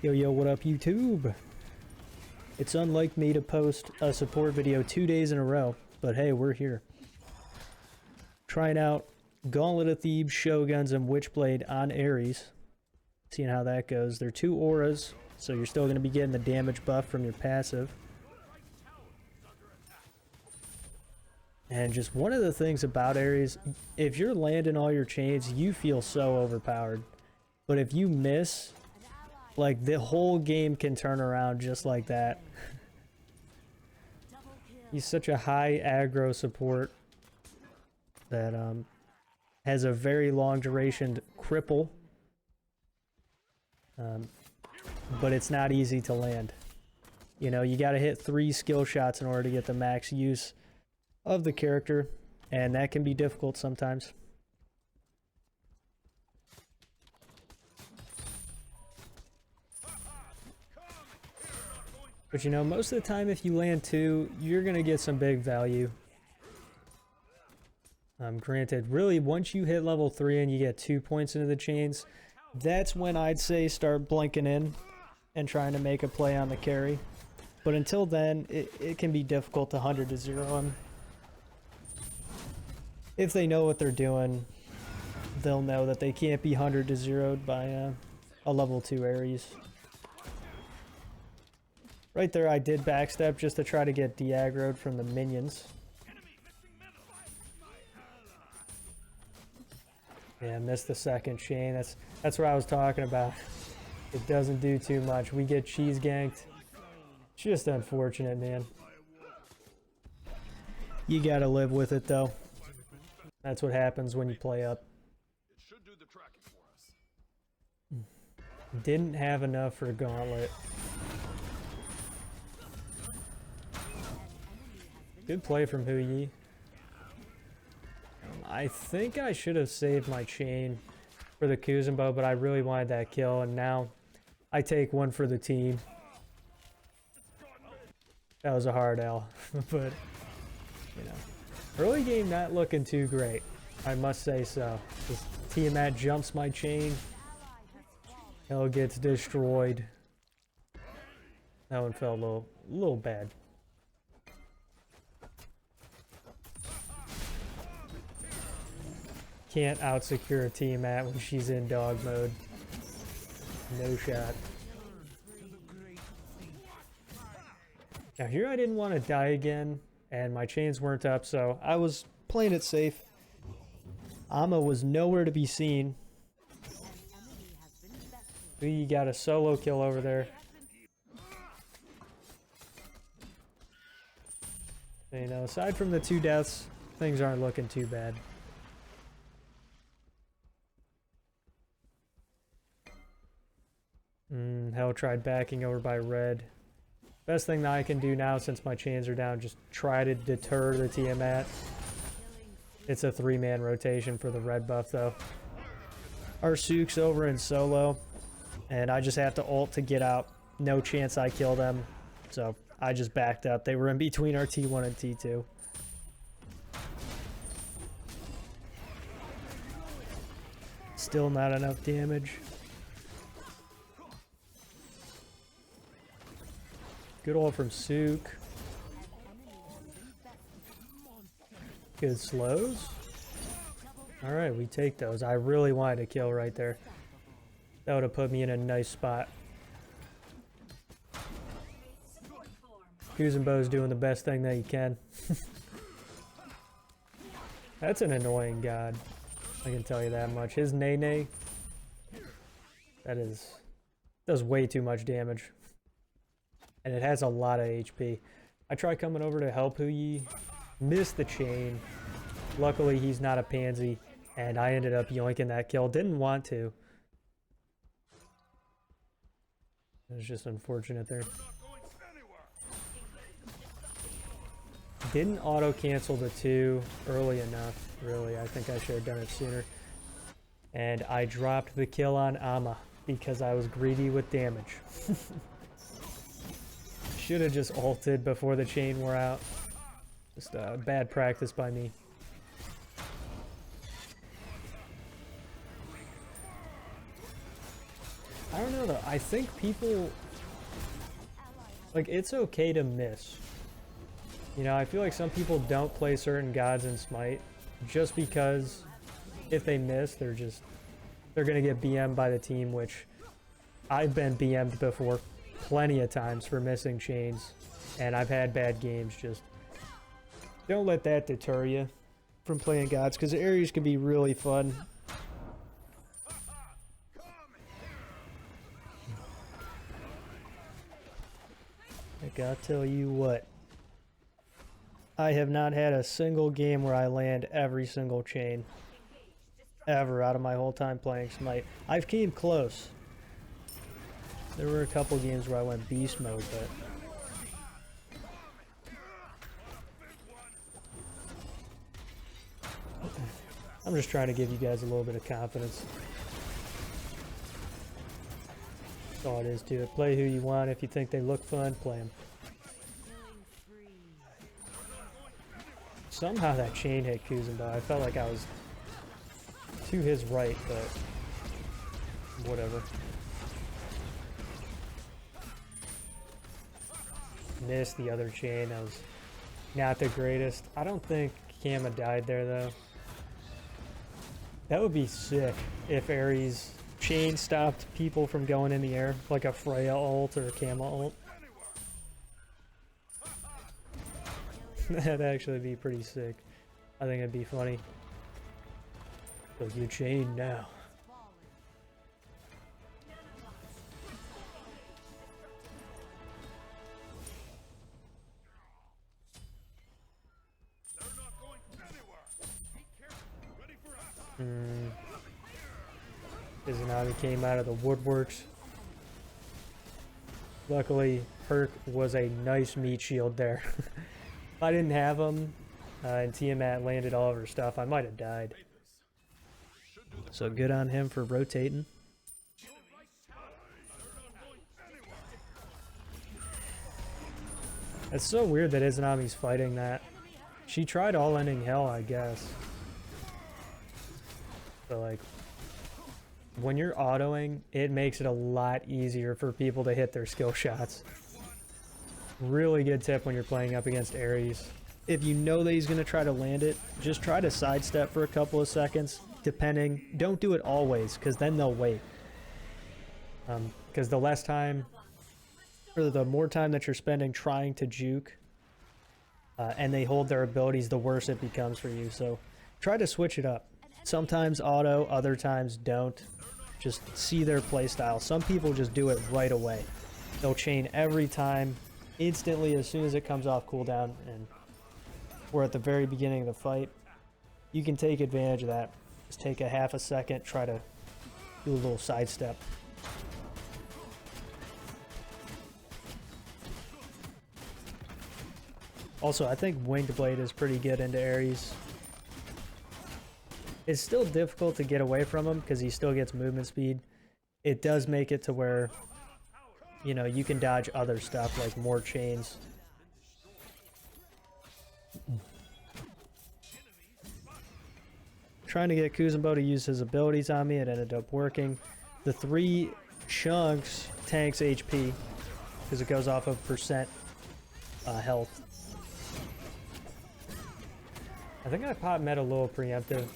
Yo, yo, what up, YouTube? It's unlike me to post a support video 2 days in a row, but hey, we're here. Trying out Gauntlet of Thebes, Shoguns, and Witchblade on Ares. Seeing how that goes. They're 2 auras, so you're still going to be getting the damage buff from your passive. And just one of the things about Ares, if you're landing all your chains, you feel so overpowered. But if you miss, like, the whole game can turn around just like that. He's such a high aggro support that has a very long duration cripple. But it's not easy to land. You know, you gotta hit 3 skill shots in order to get the max use of the character, and that can be difficult sometimes. But you know, most of the time if you land 2, you're gonna get some big value. Granted, really, once you hit level 3 and you get 2 points into the chains, that's when I'd say start blinking in and trying to make a play on the carry. But until then, it can be difficult to 100 to 0 them. If they know what they're doing, they'll know that they can't be 100 to 0'd by a level 2 Ares. Right there, I did backstep just to try to get de-aggroed from the minions. Yeah, missed the second chain. That's what I was talking about. It doesn't do too much. We get cheese ganked. Just unfortunate, man. You gotta live with it, though. That's what happens when you play up. Didn't have enough for a gauntlet. Good play from Huyi. I think I should have saved my chain for the Kuzenbo, but I really wanted that kill, and now I take one for the team. That was a hard L, but, you know. Early game not looking too great, I must say so. This Tiamat jumps my chain. Hell gets destroyed. That one felt a little bad. Can't out-secure a Tiamat when she's in dog mode. No shot. Now here I didn't want to die again, and my chains weren't up, so I was playing it safe. Amma was nowhere to be seen. We got a solo kill over there. You know, aside from the 2 deaths, things aren't looking too bad. Hell tried backing over by red. Best thing that I can do now since my chains are down, just try to deter the Tiamat. It's a 3-man rotation for the red buff though. Our Sook's over in solo, and I just have to ult to get out. No chance I kill them, so I just backed up. They were in between our T1 and T2. Still not enough damage. Good ult from Sook. Good slows. Alright, we take those. I really wanted to kill right there. That would have put me in a nice spot. Kuzenbo's doing the best thing that he can. That's an annoying god. I can tell you that much. His Nene, does way too much damage. And it has a lot of HP. I tried coming over to help Huyi, missed the chain. Luckily he's not a pansy, and I ended up yoinking that kill. Didn't want to. It was just unfortunate there. Didn't auto cancel the 2 early enough, really. I think I should have done it sooner. And I dropped the kill on Amma because I was greedy with damage. Should have just ulted before the chain wore out. Just bad practice by me. I don't know. don't know, I think people, like, it's okay to miss. You know, I feel like some people don't play certain gods in Smite just because if they miss, they're gonna get BM'd by the team, which I've been BM'd before plenty of times for missing chains, and I've had bad games. Just don't let that deter you from playing gods, because Ares can be really fun. I gotta tell you what, I have not had a single game where I land every single chain ever out of my whole time playing Smite. I've came close. There were a couple games where I went beast mode, but I'm just trying to give you guys a little bit of confidence. That's all it is to it. Play who you want. If you think they look fun, play them. Somehow that chain hit Kuzenbo. I felt like I was to his right, but whatever. Missed the other chain. That was not the greatest. I don't think Kama died there, though. That would be sick if Ares chain stopped people from going in the air, like a Freya ult or a Kama ult. That'd actually be pretty sick. I think it'd be funny. So you chain now. Izanagi came out of the woodworks. Luckily, Herc was a nice meat shield there. If I didn't have him and Tiamat landed all of her stuff, I might have died. So good on him for rotating. It's so weird that Izanami's fighting that. She tried all-ending hell, I guess. But like, when you're autoing, it makes it a lot easier for people to hit their skill shots. Really good tip when you're playing up against Ares. If you know that he's going to try to land it, just try to sidestep for a couple of seconds, depending. Don't do it always, because then they'll wait. Because the less time, or the more time that you're spending trying to juke, and they hold their abilities, the worse it becomes for you. So try to switch it up. Sometimes auto, other times don't. Just see their playstyle. Some people just do it right away. They'll chain every time, instantly as soon as it comes off cooldown, and we're at the very beginning of the fight. You can take advantage of that. Just take a half a second, try to do a little sidestep. Also, I think Winged Blade is pretty good into Ares. It's still difficult to get away from him because he still gets movement speed. It does make it to where, you know, you can dodge other stuff like more chains. Trying to get Kuzenbo to use his abilities on me, it ended up working. The 3 chunks tanks HP because it goes off of percent health. I think I pop met a little preemptive.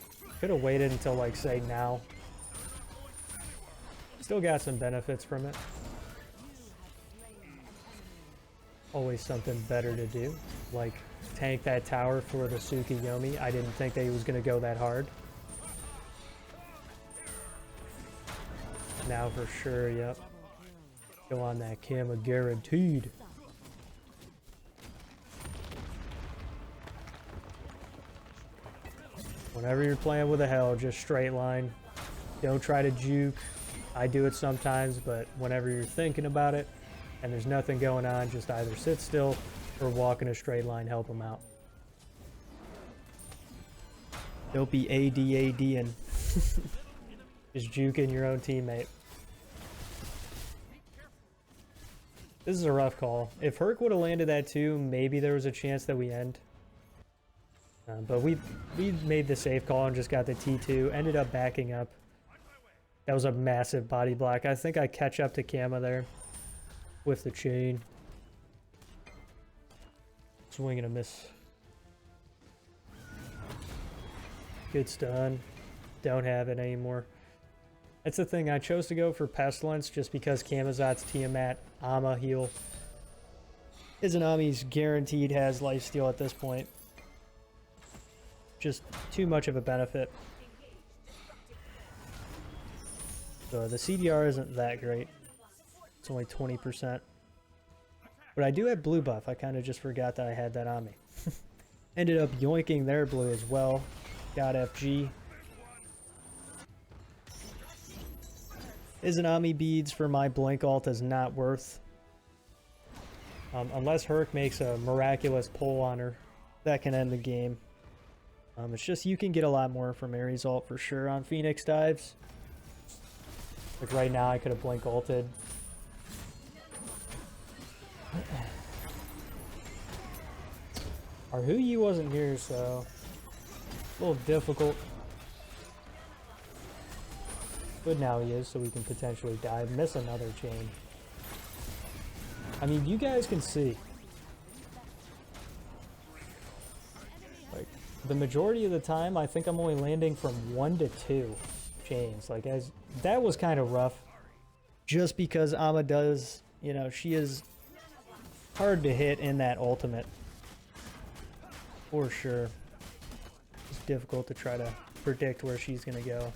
Could have waited until, like, say now. Still got some benefits from it. Always something better to do. Like, tank that tower for the Tsukuyomi. I didn't think that he was going to go that hard. Now for sure, yep. Go on that Kama guaranteed. Whenever you're playing with a hell, just straight line. Don't try to juke. I do it sometimes, but whenever you're thinking about it and there's nothing going on, just either sit still or walk in a straight line, help them out. Don't be ADADing. Just juking your own teammate. This is a rough call. If Herc would have landed that too, maybe there was a chance that we end. But we made the safe call and just got the T2. Ended up backing up. That was a massive body block. I think I catch up to Kama there with the chain. Swing and a miss. Good stun. Don't have it anymore. That's the thing. I chose to go for Pestilence just because Camazot's Tiamat Ama heal. Izanami's guaranteed has lifesteal at this point. Just too much of a benefit. So the CDR isn't that great. It's only 20%. But I do have blue buff. I kind of just forgot that I had that on me. Ended up yoinking their blue as well. Got FG. Izanami beads for my blink ult is not worth. Unless Herc makes a miraculous pull on her. That can end the game. It's just you can get a lot more from Ares ult for sure on Phoenix dives. Like right now I could have blink ulted. Our Huyi wasn't here, so a little difficult. But now he is, so we can potentially dive. Miss another chain. I mean, you guys can see. Like, the majority of the time, I think I'm only landing from 1 to 2 chains. Like, that was kind of rough. Just because Ama does, you know, she is hard to hit in that ultimate. For sure. It's difficult to try to predict where she's going to go.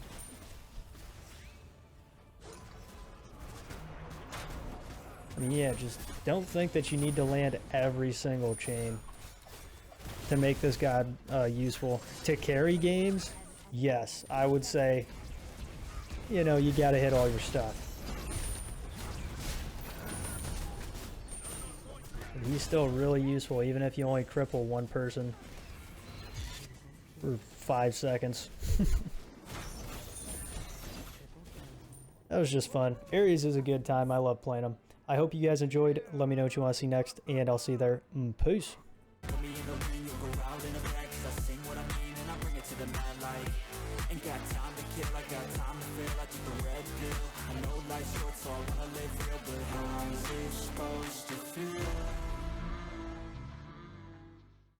I mean, yeah, just don't think that you need to land every single chain to make this god useful. To carry games, yes, I would say, you know, you gotta hit all your stuff. But he's still really useful, even if you only cripple one person for 5 seconds. That was just fun. Ares is a good time. I love playing him. I hope you guys enjoyed. Let me know what you want to see next, and I'll see you there. Peace. Ain't got time to kill, I got time to feel. I took the red pill. I know life's short, so I wanna live real, but how is it supposed to feel?